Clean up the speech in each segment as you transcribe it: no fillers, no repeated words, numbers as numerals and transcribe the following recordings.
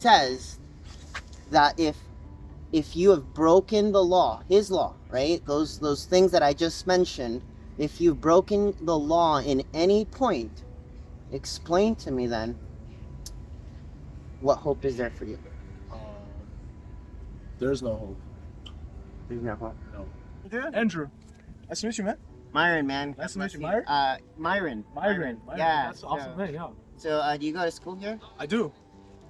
says that if you have broken the law, his law, right? Those things that I just mentioned, if you've broken the law in any point, explain to me then what hope is there for you. Um, there's no hope. There's no hope. No. Good. Andrew, nice to meet you, man. Myron, man. Nice to meet you, Myron. Myron. Myron. Myron. Yeah. That's awesome, man. Yeah. So, do you go to school here? I do.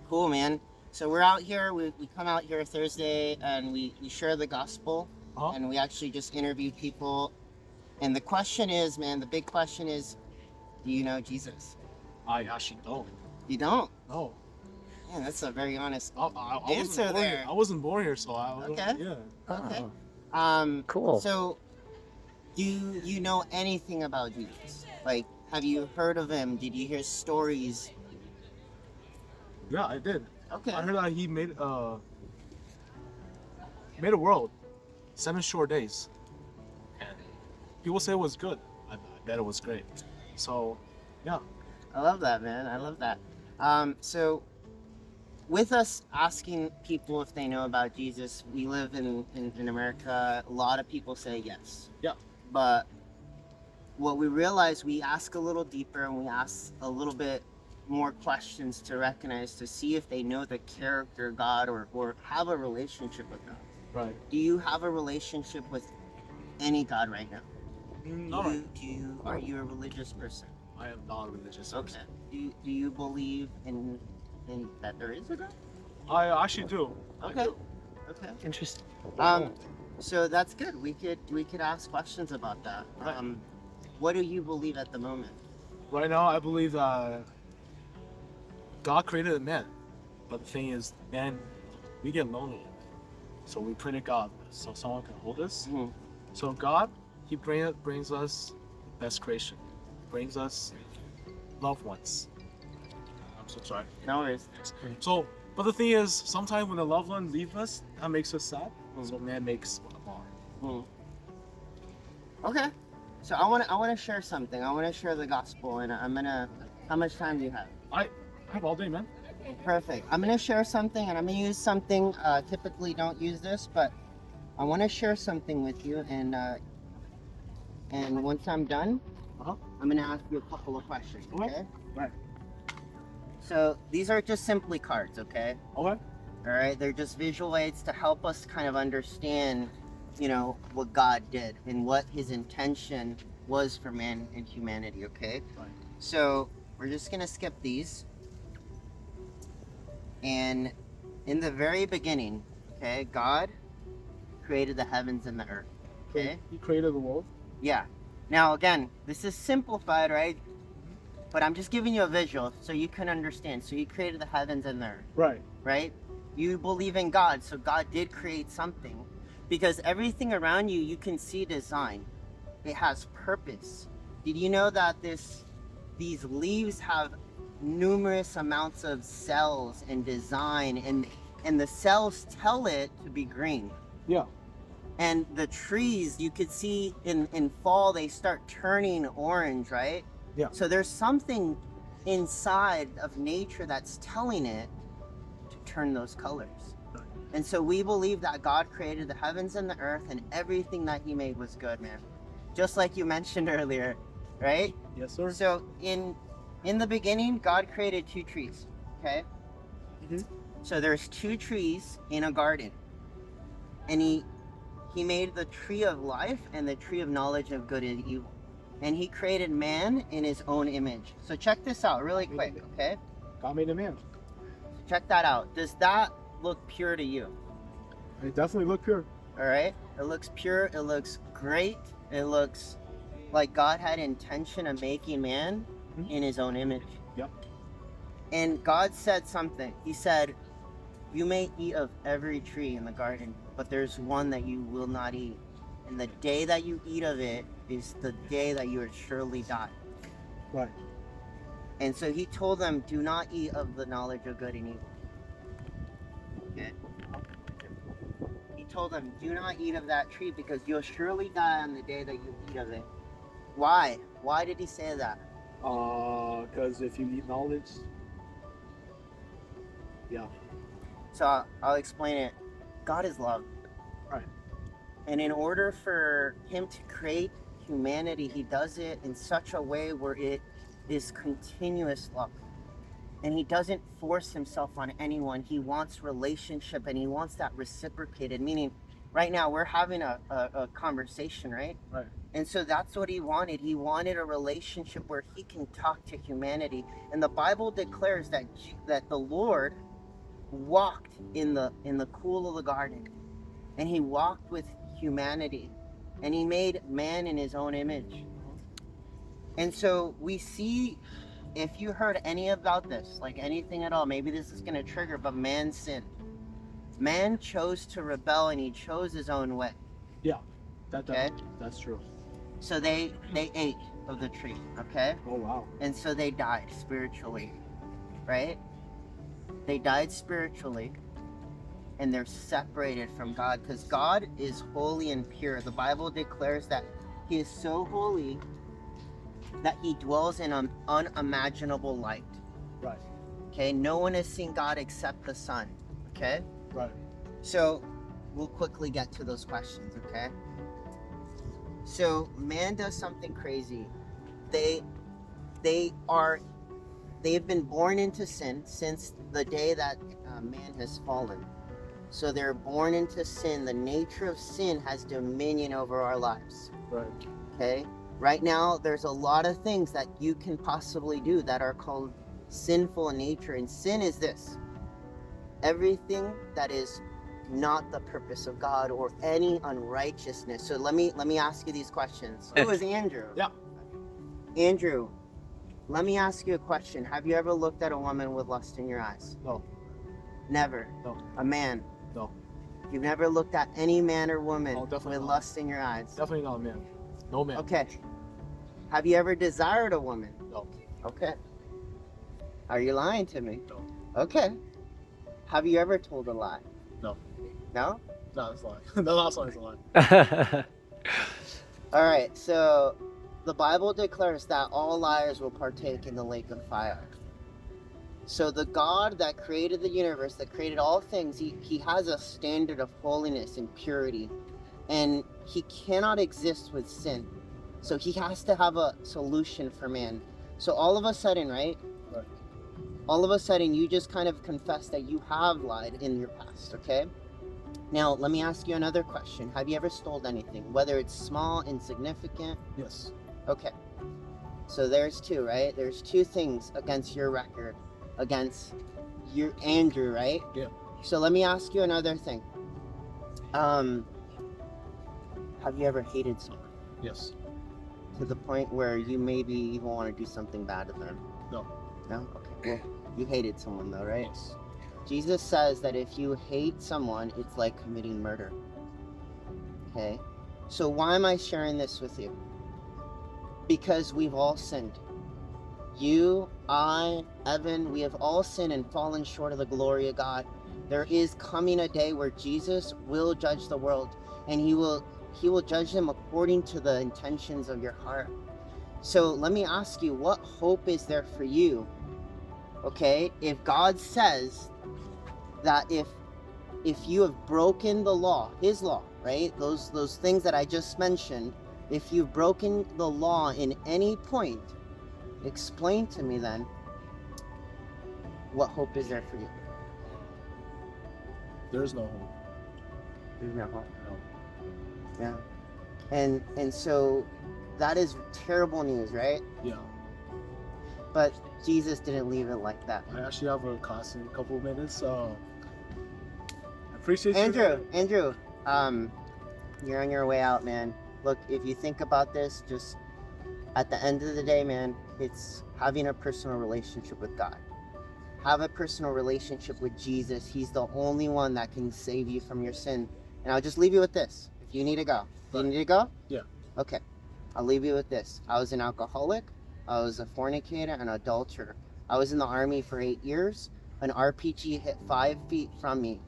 Cool, man. So we're out here. We come out here Thursday, and we share the gospel, Uh-huh. and we actually just interview people. And the question is, man, the big question is, do you know Jesus? I actually don't. You don't? No. Man, that's a very honest I answer wasn't born there. Here. I wasn't born here, so I don't. Okay. Yeah. Okay. Cool. So, do you know anything about Jesus? Like, have you heard of him? Did you hear stories? Yeah, I did. Okay. I heard that he made a world, 7 short days, and people say it was good. I bet it was great. So, yeah. I love that, man. I love that. So, with us asking people if they know about Jesus, we live in America. A lot of people say yes. Yeah. But what we realize, we ask a little deeper and we ask a little bit more questions to recognize, to see if they know the character of God or have a relationship with God. Right. Do you have a relationship with any God right now? No. Are you a religious person? I am not a religious Okay. person. Do you believe in that there is a God? I actually do. Okay. Okay. Interesting. So that's good. We could ask questions about that. Right. What do you believe at the moment? Right now, I believe that God created a man, but the thing is, man, we get lonely, so we pray to God so someone can hold us. Mhm. So God, He brings us best creation, brings us loved ones. I'm so sorry. No worries. So, but the thing is, sometimes when the loved one leave us, that makes us sad. Mhm. So man makes a bond. Mhm. Okay. So I want to share something. I want to share the gospel, and I'm gonna. How much time do you have? I have all day, man. Perfect. I'm gonna share something, and I'm gonna use something. Typically, don't use this, but I want to share something with you, and once I'm done, Uh-huh. I'm gonna ask you a couple of questions. Okay. Right. So these are just simply cards. Okay. Okay. All right. They're just visual aids to help us kind of understand, what God did and what His intention was for man and humanity. Okay. Right. So we're just gonna skip these. And in the very beginning, okay, God created the heavens and the earth. Okay? He created the world. Yeah. Now, again, this is simplified, right? But I'm just giving you a visual so you can understand. So He created the heavens and the earth, Right. right? You believe in God, so God did create something. Because everything around you, you can see design. It has purpose. Did you know that these leaves have numerous amounts of cells and design, and the cells tell it to be green? Yeah. And the trees, you could see in fall, they start turning orange, right? Yeah. So there's something inside of nature that's telling it to turn those colors. Right. And so we believe that God created the heavens and the earth, and everything that He made was good, man. Just like you mentioned earlier, right? Yes, sir. So in the beginning, God created 2 trees, okay? Mhm. So there's 2 trees in a garden. And he made the tree of life and the tree of knowledge of good and evil. And He created man in His own image. So check this out really quick, okay? God made a man. Check that out. Does that look pure to you? It definitely looked pure. All right? It looks pure. It looks great. It looks like God had intention of making man in His own image. Yep. And God said something. He said, "You may eat of every tree in the garden, but there's one that you will not eat. And the day that you eat of it is the day that you will surely die." Right. And so He told them, do not eat of the knowledge of good and evil. Okay? He told them, do not eat of that tree because you'll surely die on the day that you eat of it. Why? Why did He say that? Because if you need knowledge, yeah. So I'll explain it. God is love. Right. And in order for him to create humanity, he does it in such a way where it is continuous love. And he doesn't force himself on anyone. He wants relationship, and he wants that reciprocated, meaning right now we're having a conversation, right? Right. And so that's what he wanted. He wanted a relationship where he can talk to humanity. And the Bible declares that the Lord walked in the cool of the garden, and he walked with humanity, and he made man in his own image. And so we see, if you heard any about this, like anything at all, maybe this is going to trigger, but man sinned. Man chose to rebel, and he chose his own way. Yeah. Okay. That's true. So they ate of the tree. Okay. Oh wow. And so they died spiritually, right? They died spiritually, and they're separated from God, because God is holy and pure. The Bible declares that he is so holy that he dwells in an unimaginable light. Right. Okay, no one has seen God except the Son. Okay, Right. so we'll quickly get to those questions. Okay, so man does something crazy. They've been born into sin since the day that man has fallen. So they're born into sin. The nature of sin has dominion over our lives. Right. Okay, right now there's a lot of things that you can possibly do that are called sinful in nature, and sin is this: everything that is not the purpose of God or any unrighteousness. So let me ask you these questions. Who is Andrew? Yeah. Andrew, let me ask you a question. Have you ever looked at a woman with lust in your eyes? No. Never. No. A man? No. You've never looked at any man or woman Oh, with definitely not. lust in your eyes? Definitely not a man. No man. Okay. Have you ever desired a woman? No. Okay. Are you lying to me? No. Okay. Have you ever told a lie? No. No? No, that's a lie. The last one is a lie. All right. So the Bible declares that all liars will partake in the lake of fire. So the God that created the universe, that created all things, he has a standard of holiness and purity, and he cannot exist with sin. So he has to have a solution for man. So all of a sudden, right? Right. All of a sudden, you just kind of confess that you have lied in your past, okay? Now, let me ask you another question. Have you ever stole anything, whether it's small, insignificant? Yes. Okay. So there's two, right? There's two things against your record, against your Andrew, right? Yeah. So let me ask you another thing. Have you ever hated someone Yes. to the point where you maybe even want to do something bad to them? No. No? Okay. Well, you hated someone though, right? Yes. Jesus says that if you hate someone, it's like committing murder. Okay? So why am I sharing this with you? Because we've all sinned. You, I, Evan, we have all sinned and fallen short of the glory of God. There is coming a day where Jesus will judge the world, and he will judge them according to the intentions of your heart. So let me ask you, what hope is there for you? Okay, if God says that if you have broken the law, his law, right? Those things that I just mentioned, if you've broken the law in any point, explain to me then, what hope is there for you? There's no hope. There's no hope. No. Yeah. And so that is terrible news, right? Yeah. But Jesus didn't leave it like that. I actually have a class in a couple of minutes. I appreciate you. Andrew, you're on your way out, man. Look, if you think about this, just at the end of the day, man, it's having a personal relationship with God. Have a personal relationship with Jesus. He's the only one that can save you from your sin. And I'll just leave you with this. If you need to go. You need to go? Yeah. Okay. I'll leave you with this. I was an alcoholic. I was a fornicator and adulterer. I was in the army for 8 years. An RPG hit 5 feet from me.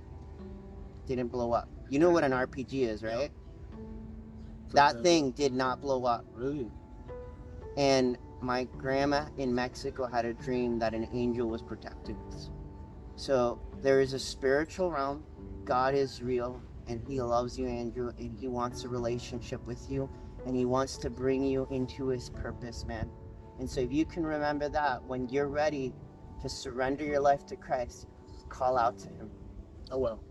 Didn't blow up. You know what an RPG is, right? That thing did not blow up. Really? And my grandma in Mexico had a dream that an angel was protecting us. So there is a spiritual realm. God is real, and He loves you, Andrew, and He wants a relationship with you, and He wants to bring you into His purpose, man. And so if you can remember that when you're ready to surrender your life to Christ, call out to Him. Oh well.